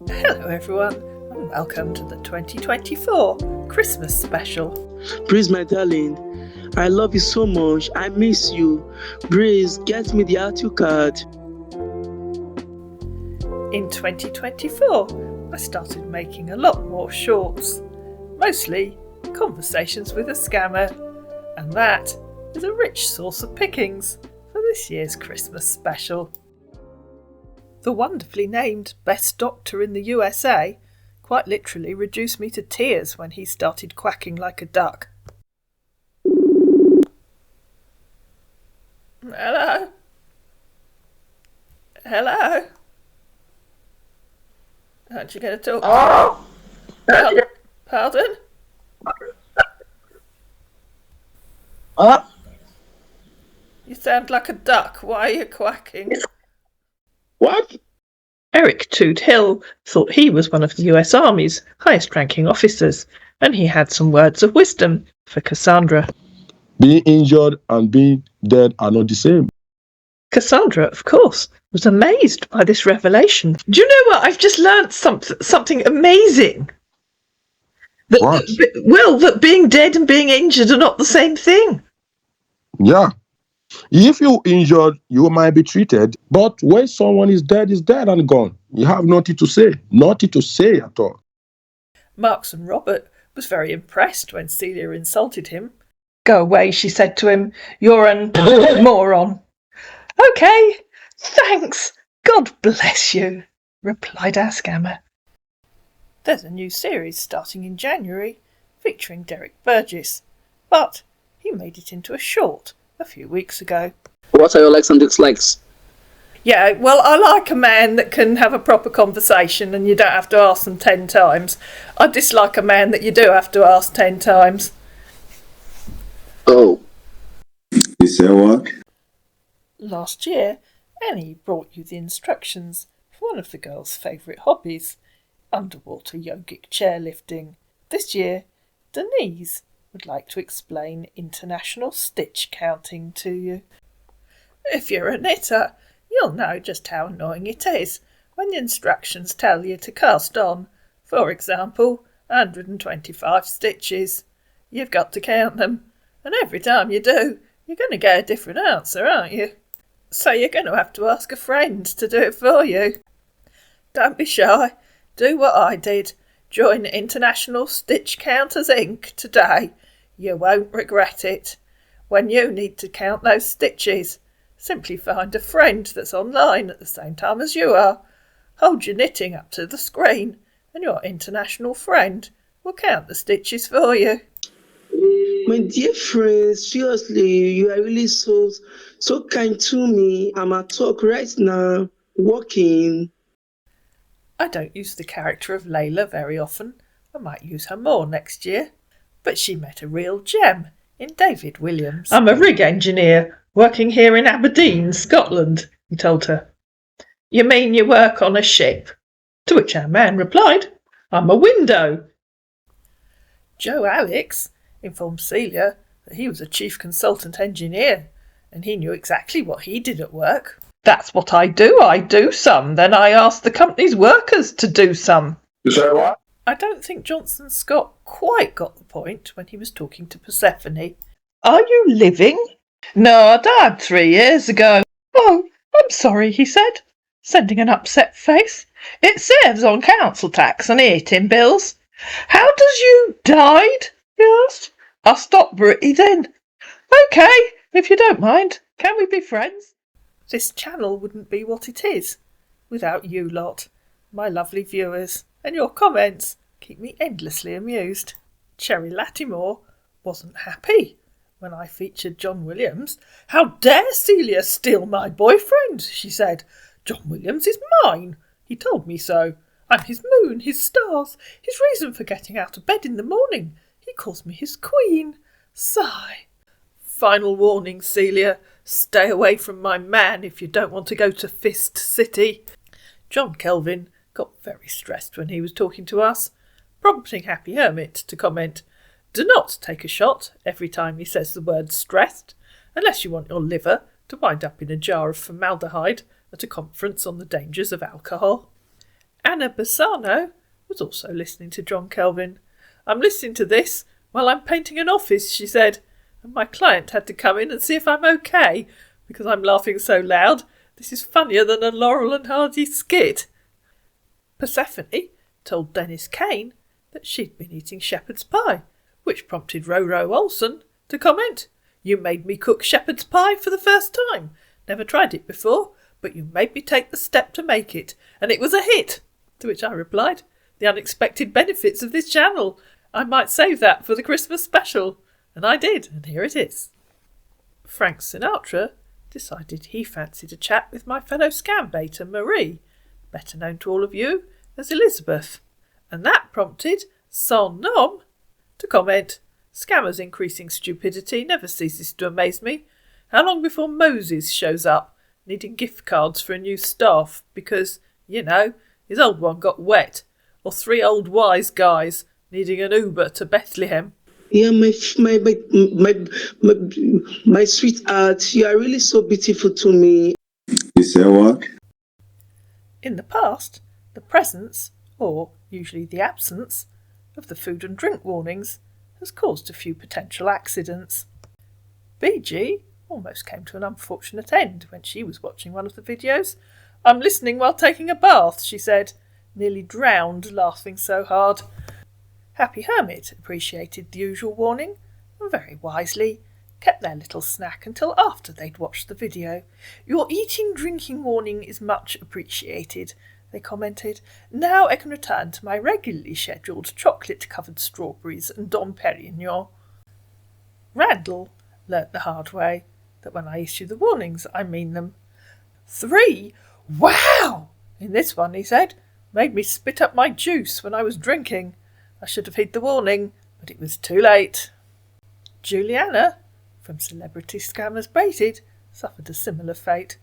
Hello everyone, and welcome to the 2024 Christmas special. Breeze, my darling, I love you so much. I miss you. Breeze, get me the Artu card. In 2024, I started making a lot more shorts, mostly conversations with a scammer, and that is a rich source of pickings for this year's Christmas special. The wonderfully named Best Doctor in the USA quite literally reduced me to tears when he started quacking like a duck. Hello? Hello? Aren't you going to talk? Pardon? You sound like a duck. Why are you quacking? What? Eric Toot Hill thought he was one of the US Army's highest-ranking officers, and he had some words of wisdom for Cassandra. Being injured and being dead are not the same. Cassandra, of course, was amazed by this revelation. Do you know what? I've just learnt something amazing. What? That being dead and being injured are not the same thing. Yeah. If you're injured, you might be treated. But when someone is dead and gone. You have nothing to say. Nothing to say at all. Marks and Robert was very impressed when Celia insulted him. Go away, she said to him. You're an moron. Okay, thanks. God bless you, replied our scammer. There's a new series starting in January featuring Derek Burgess, but he made it into a short a few weeks ago. What are your likes and dislikes? Yeah, well, I like a man that can have a proper conversation and you don't have to ask them 10 times. I dislike a man that you do have to ask 10 times. Oh. You say what? Last year, Annie brought you the instructions for one of the girls' favourite hobbies, underwater yogic chairlifting. This year, Denise would like to explain international stitch counting to you. If you're a knitter, you'll know just how annoying it is when the instructions tell you to cast on, for example, 125 stitches. You've got to count them, and every time you do, you're going to get a different answer, aren't you? So you're going to have to ask a friend to do it for you. Don't be shy. Do what I did. Join International Stitch Counters Inc. today. You won't regret it. When you need to count those stitches, simply find a friend that's online at the same time as you are. Hold your knitting up to the screen, and your international friend will count the stitches for you. My dear friends, seriously, you are really so kind to me. I'm at talk right now, walking. I don't use the character of Layla very often. I might use her more next year. But she met a real gem in David Williams. I'm a rig engineer working here in Aberdeen, Scotland, he told her. You mean you work on a ship? To which our man replied, I'm a window. Joe Alex informed Celia that he was a chief consultant engineer and he knew exactly what he did at work. That's what I do. I do some. Then I ask the company's workers to do some. You say what? I don't think Johnson Scott quite got the point when he was talking to Persephone. Are you living? No, I died 3 years ago. Oh, I'm sorry, he said, sending an upset face. It saves on council tax and eating bills. How does you died? He asked. I stopped breathing. Okay, if you don't mind, can we be friends? This channel wouldn't be what it is without you lot, my lovely viewers, and your comments keep me endlessly amused. Cherry Lattimore wasn't happy when I featured John Williams. How dare Celia steal my boyfriend, she said. John Williams is mine. He told me so. I'm his moon, his stars, his reason for getting out of bed in the morning. He calls me his queen. Sigh. Final warning, Celia. Stay away from my man if you don't want to go to Fist City. John Kelvin got very stressed when he was talking to us, prompting Happy Hermit to comment, do not take a shot every time he says the word stressed, unless you want your liver to wind up in a jar of formaldehyde at a conference on the dangers of alcohol. Anna Bassano was also listening to John Kelvin. "I'm listening to this while I'm painting an office," she said, "and my client had to come in and see if I'm okay because I'm laughing so loud. This is funnier than a Laurel and Hardy skit." Persephone told Dennis Kane that she'd been eating shepherd's pie, which prompted Roro Olsen to comment, "You made me cook shepherd's pie for the first time. Never tried it before, but you made me take the step to make it, and it was a hit." To which I replied, "The unexpected benefits of this channel. I might save that for the Christmas special." And I did, and here it is. Frank Sinatra decided he fancied a chat with my fellow Scambaiter Marie, better known to all of you as Elizabeth, and that prompted Son Nom to comment, "Scammers' increasing stupidity never ceases to amaze me. How long before Moses shows up, needing gift cards for a new staff because, his old one got wet, or 3 old wise guys needing an Uber to Bethlehem?" Yeah, my sweetheart, you are really so beautiful to me. You say what? In the past, the presence, or usually the absence, of the food and drink warnings has caused a few potential accidents. BG almost came to an unfortunate end when she was watching one of the videos. "I'm listening while taking a bath," she said, nearly drowned laughing so hard. Happy Hermit appreciated the usual warning and very wisely kept their little snack until after they'd watched the video. "Your eating-drinking warning is much appreciated," they commented. "Now I can return to my regularly scheduled chocolate-covered strawberries and Dom Perignon." Randall learnt the hard way that when I issue the warnings, I mean them. 3? Wow! In this one, he said, "made me spit up my juice when I was drinking. I should have heed the warning, but it was too late." Juliana, from Celebrity Scammers Baited, suffered a similar fate.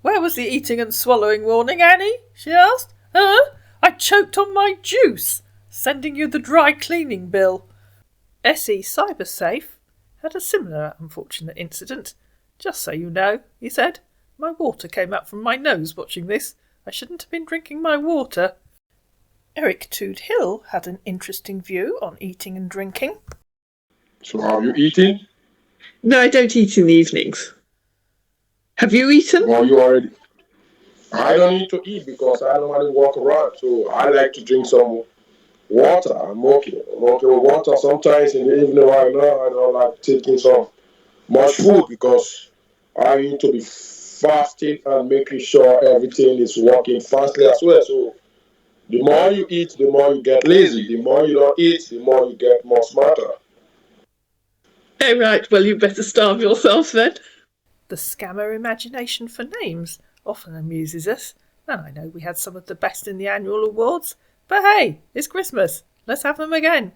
"Where was the eating and swallowing warning, Annie?" she asked. "Huh? I choked on my juice. Sending you the dry cleaning bill." SE Cybersafe had a similar unfortunate incident. "Just so you know," he said, "my water came out from my nose watching this. I shouldn't have been drinking my water." Eric Tood Hill had an interesting view on eating and drinking. So have you eaten? No, I don't eat in the evenings. Have you eaten? Well, you already. I don't need to eat because I don't want to walk around. So I like to drink some water. I'm okay. I'm okay with water. Sometimes in the evening right now, I don't like taking some much food because I need to be fasting and making sure everything is working fastly as well. So the more you eat, the more you get lazy. The more you don't eat, the more you get more smarter. Oh, right. Well, you better starve yourself then. The scammer imagination for names often amuses us, and I know we had some of the best in the annual awards, but hey, it's Christmas. Let's have them again.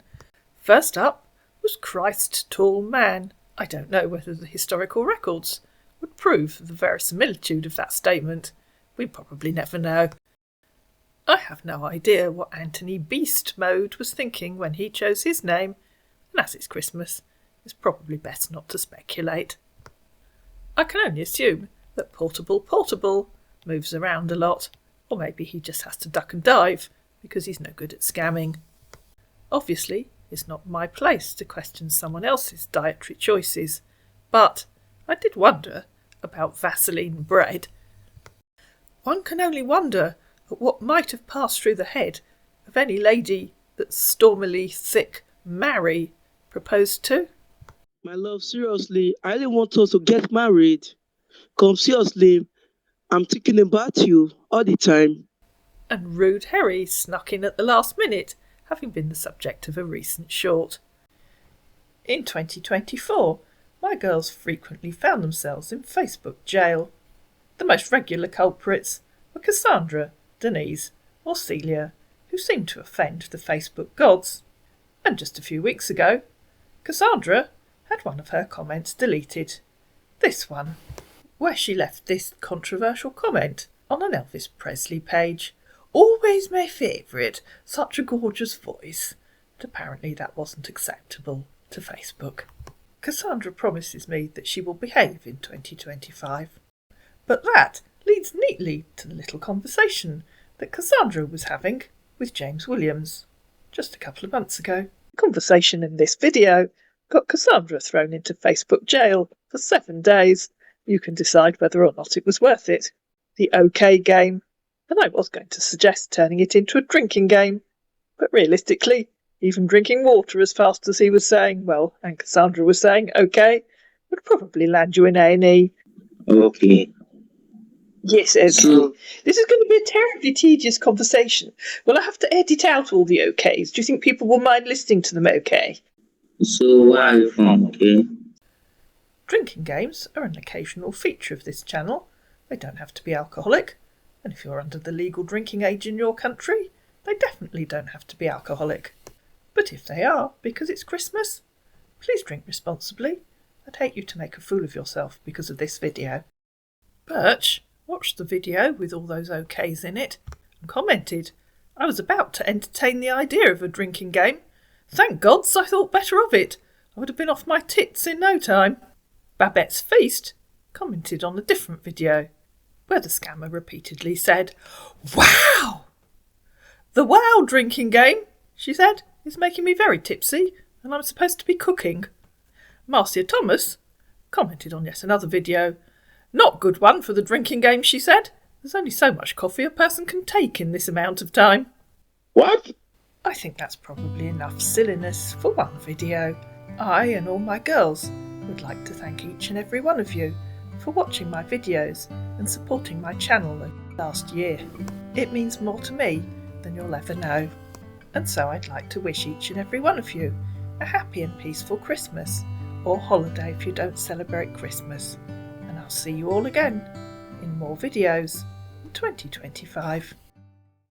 First up was Christ Tall Man. I don't know whether the historical records would prove the verisimilitude of that statement. We probably never know. I have no idea what Anthony Beast Mode was thinking when he chose his name, and as it's Christmas, it's probably best not to speculate. I can only assume that Portable moves around a lot, or maybe he just has to duck and dive because he's no good at scamming. Obviously, it's not my place to question someone else's dietary choices, but I did wonder about Vaseline bread. One can only wonder at what might have passed through the head of any lady that stormily thick Mary proposed to. My love, seriously, I really want us to get married. Come, seriously, I'm thinking about you all the time. And Rude Harry snuck in at the last minute, having been the subject of a recent short. In 2024, my girls frequently found themselves in Facebook jail. The most regular culprits were Cassandra, Denise, or Celia, who seemed to offend the Facebook gods. And just a few weeks ago, Cassandra had one of her comments deleted. This one, where she left this controversial comment on an Elvis Presley page. "Always my favourite, such a gorgeous voice." But apparently that wasn't acceptable to Facebook. Cassandra promises me that she will behave in 2025. But that leads neatly to the little conversation that Cassandra was having with James Williams just a couple of months ago. The conversation in this video got Cassandra thrown into Facebook jail for 7 days. You can decide whether or not it was worth it. The OK game. And I was going to suggest turning it into a drinking game. But realistically, even drinking water as fast as he was saying, well, and Cassandra was saying OK, would probably land you in A&E. Okay. Yes, Ed. So, This is going to be a terribly tedious conversation. Will I have to edit out all the OKs? Do you think people will mind listening to them okay? so where are you from, okay? Drinking games are an occasional feature of this channel. They don't have to be alcoholic, and if you're under the legal drinking age in your country, they definitely don't have to be alcoholic. But if they are, because it's Christmas, please drink responsibly. I'd hate you to make a fool of yourself because of this video. Birch watched the video with all those OKs in it and commented, "I was about to entertain the idea of a drinking game. Thank gods I thought better of it. I would have been off my tits in no time." Babette's Feast commented on a different video where the scammer repeatedly said, "Wow! The wow drinking game," she said, "is making me very tipsy and I'm supposed to be cooking." Marcia Thomas commented on yet another video. "Not good one for the drinking game," she said. "There's only so much coffee a person can take in this amount of time." What? I think that's probably enough silliness for one video. I and all my girls would like to thank each and every one of you for watching my videos and supporting my channel last year. It means more to me than you'll ever know. And so I'd like to wish each and every one of you a happy and peaceful Christmas, or holiday if you don't celebrate Christmas. And I'll see you all again in more videos in 2025.